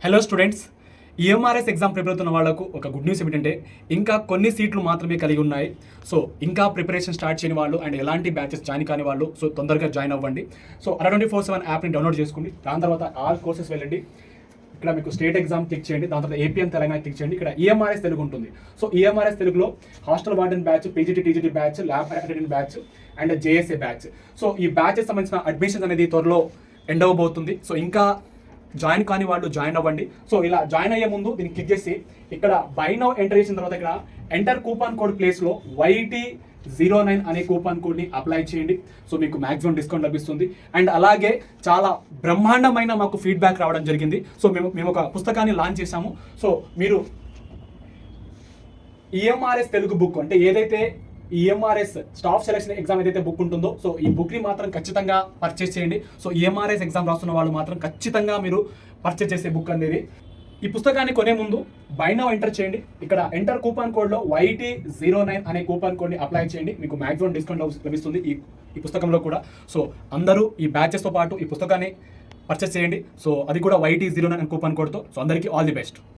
Hello students, EMRS exam prepare అవుతున్న వాళ్ళకు ఒక గుడ్ న్యూస్ ఏమిటంటే ఇంకా కొన్ని సీట్లు మాత్రమే కలిగి ఉన్నాయి. సో ఇంకా ప్రిపరేషన్ స్టార్ట్ చేయని వాళ్ళు అండ్ ఎలాంటి బ్యాచెస్ జాయిన్ కాని వాళ్ళు సో తొందరగా జాయిన్ అవ్వండి. సో అలా 24/7 యాప్ని డౌన్లోడ్ చేసుకోండి. దాని తర్వాత ఆల్ కోర్సెస్ వెళ్ళండి. ఇక్కడ మీకు స్టేట్ ఎగ్జామ్ క్లిక్ చేయండి. దాని తర్వాత ఏపీ అండ్ తెలంగాణ క్లిక్ చేయండి. ఇక్కడ ఈఎంఆర్ఎస్ తెలుగు ఉంటుంది. సో ఈఎంఆర్ఎస్ తెలుగులో hostel warden batch, PGT TGT batch, lab attendant batch and JSA batch. So ఈ బ్యాచెస్ సంబంధించిన అడ్మిషన్స్ అనేది త్వరలో ఎండ్ అవ్వబోతుంది. సో ఇంకా జాయిన్ కాని వాళ్ళు జాయిన్ అవ్వండి. సో ఇలా జాయిన్ అయ్యే ముందు దీన్ని క్లిక్ చేసి ఇక్కడ బై నౌ ఎంటర్ చేసిన తర్వాత ఇక్కడ ఎంటర్ కూపన్ కోడ్ ప్లేస్లో YT09 అనే కూపన్ కోడ్ని అప్లై చేయండి. సో మీకు మ్యాక్సిమం డిస్కౌంట్ లభిస్తుంది. అండ్ అలాగే చాలా బ్రహ్మాండమైన మాకు ఫీడ్బ్యాక్ రావడం జరిగింది. సో మేము ఒక పుస్తకాన్ని లాంచ్ చేశాము. సో మీరు ఈఎంఆర్ఎస్ తెలుగు బుక్ అంటే ఏదైతే ఈఎంఆర్ఎస్ స్టాఫ్ సెలక్షన్ ఎగ్జామ్ ఏదైతే బుక్ ఉంటుందో సో ఈ బుక్ని మాత్రం ఖచ్చితంగా పర్చేస్ చేయండి. సో ఈఎంఆర్ఎస్ ఎగ్జామ్ రాస్తున్న వాళ్ళు మాత్రం ఖచ్చితంగా మీరు పర్చేస్ చేసే బుక్ అనేది. ఈ పుస్తకాన్ని కొనే ముందు బై నౌ ఎంటర్ చేయండి. ఇక్కడ ఎంటర్ కూపన్ కోడ్లో YT09 అనే కూపన్ కోడ్ని అప్లై చేయండి. మీకు మ్యాక్సిమం డిస్కౌంట్ లభిస్తుంది ఈ పుస్తకంలో కూడా. సో అందరూ ఈ బ్యాచెస్తో పాటు ఈ పుస్తకాన్ని పర్చేస్ చేయండి. సో అది కూడా YT09 అనే కూపన్ కోడ్తో. సో అందరికీ ఆల్ ది బెస్ట్.